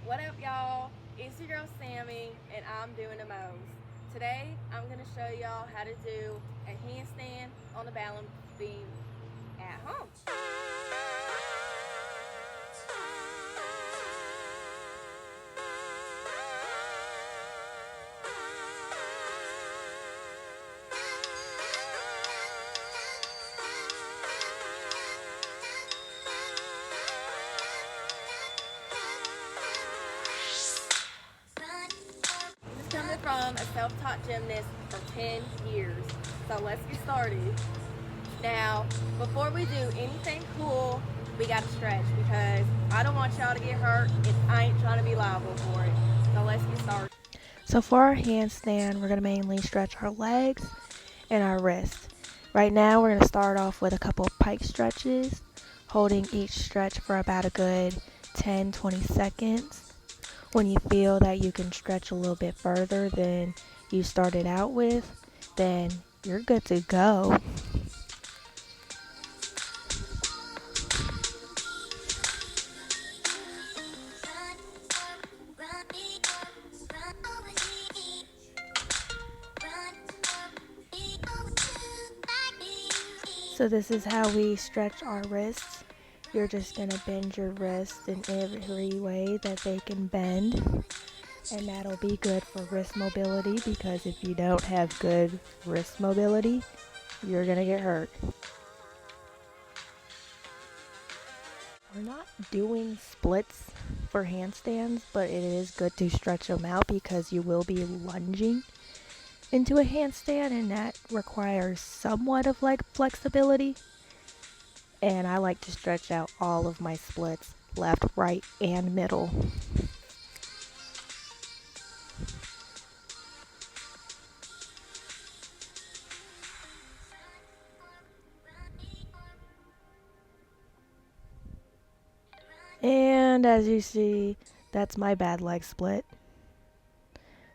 What up, y'all? It's your girl Sammy, and I'm doing the moves. Today, I'm going to show y'all how to do a handstand on the balance beam at home. Coming from a self-taught gymnast for 10 years. So let's get started. Now, before we do anything cool, we gotta stretch because I don't want y'all to get hurt and I ain't trying to be liable for it. So let's get started. So for our handstand, we're going to mainly stretch our legs and our wrists. Right now, we're going to start off with a couple of pike stretches, holding each stretch for about a good 10-20 seconds. When you feel that you can stretch a little bit further than you started out with, then you're good to go. So this is how we stretch our wrists. You're just going to bend your wrists in every way that they can bend. And that'll be good for wrist mobility, because if you don't have good wrist mobility, you're going to get hurt. We're not doing splits for handstands, but it is good to stretch them out because you will be lunging into a handstand, and that requires somewhat of like flexibility. And I like to stretch out all of my splits, left, right, and middle. And as you see, that's my bad leg split.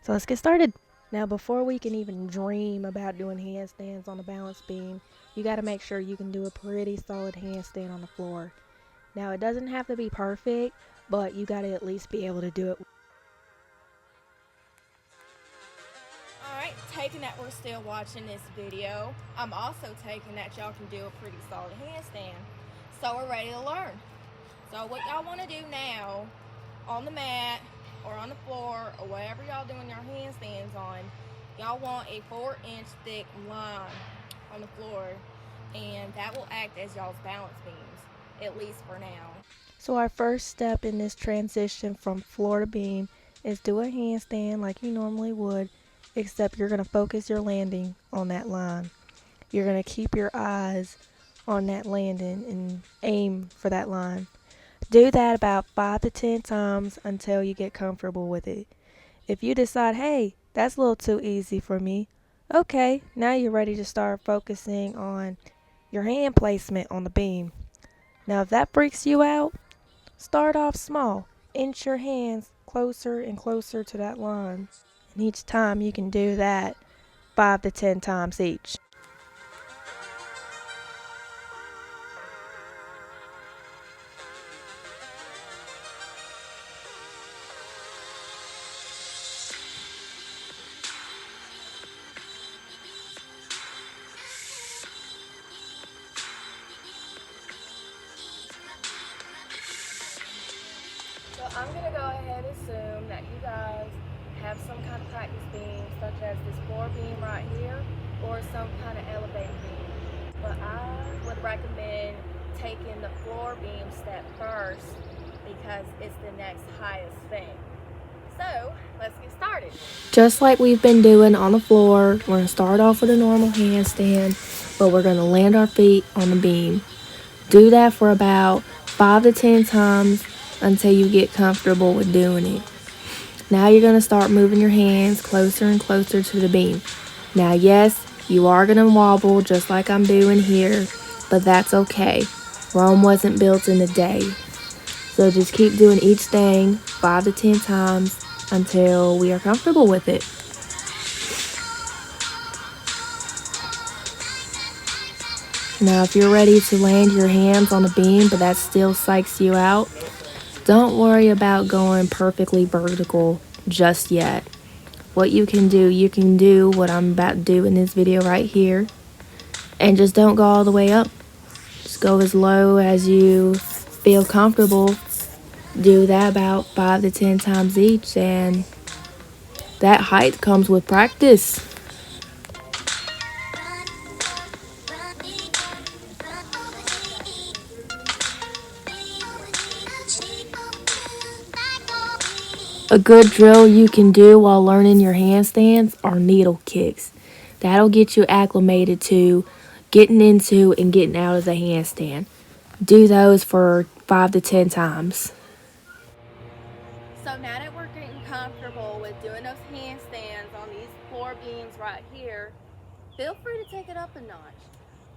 So let's get started. Now, before we can even dream about doing handstands on the balance beam, you got to make sure you can do a pretty solid handstand on the floor. Now, it doesn't have to be perfect, but you got to at least be able to do it. Alright, taking that we're still watching this video, I'm also taking that y'all can do a pretty solid handstand. So we're ready to learn. So what y'all want to do now, on the mat or on the floor or whatever y'all doing your handstands on, y'all want a 4-inch thick line on the floor, and that will act as y'all's balance beams, at least for now. So our first step in this transition from floor to beam is do a handstand like you normally would, except you're going to focus your landing on that line. You're going to keep your eyes on that landing and aim for that line. Do that about 5 to 10 times until you get comfortable with it. If you decide, hey, that's a little too easy for me, okay, now you're ready to start focusing on your hand placement on the beam. Now, if that freaks you out, start off small. Inch your hands closer and closer to that line. And each time you can do that 5 to 10 times each. So I'm going to go ahead and assume that you guys have some kind of practice beam, such as this floor beam right here, or some kind of elevated beam. But I would recommend taking the floor beam step first because it's the next highest thing. So let's get started. Just like we've been doing on the floor, we're going to start off with a normal handstand, but we're going to land our feet on the beam. Do that for about 5 to 10 times until you get comfortable with doing it. Now you're going to start moving your hands closer and closer to the beam. Now, yes, you are going to wobble just like I'm doing here, but that's okay. Rome wasn't built in a day. So just keep doing each thing 5 to 10 times until we are comfortable with it. Now, if you're ready to land your hands on the beam, but that still psychs you out, Don't worry about going perfectly vertical just yet. What you can do what I'm about to do in this video right here. And just don't go all the way up. Just go as low as you feel comfortable. Do that about 5 to 10 times each, and that height comes with practice. A good drill you can do while learning your handstands are needle kicks. That'll get you acclimated to getting into and getting out of the handstand. Do those for 5 to 10 times. So now that we're getting comfortable with doing those handstands on these floor beams right here, feel free to take it up a notch.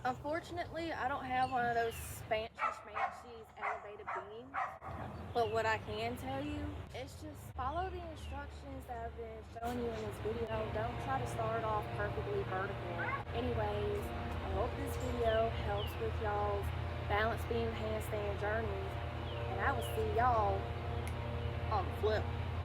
Unfortunately, I don't have one of those fancy schmancy elevated beams, but what I can tell you is just follow the instructions that I've been showing you in this video. Don't try to start off perfectly vertical. Anyways, I hope this video helps with y'all's balance beam handstand journeys, and I will see y'all on the flip.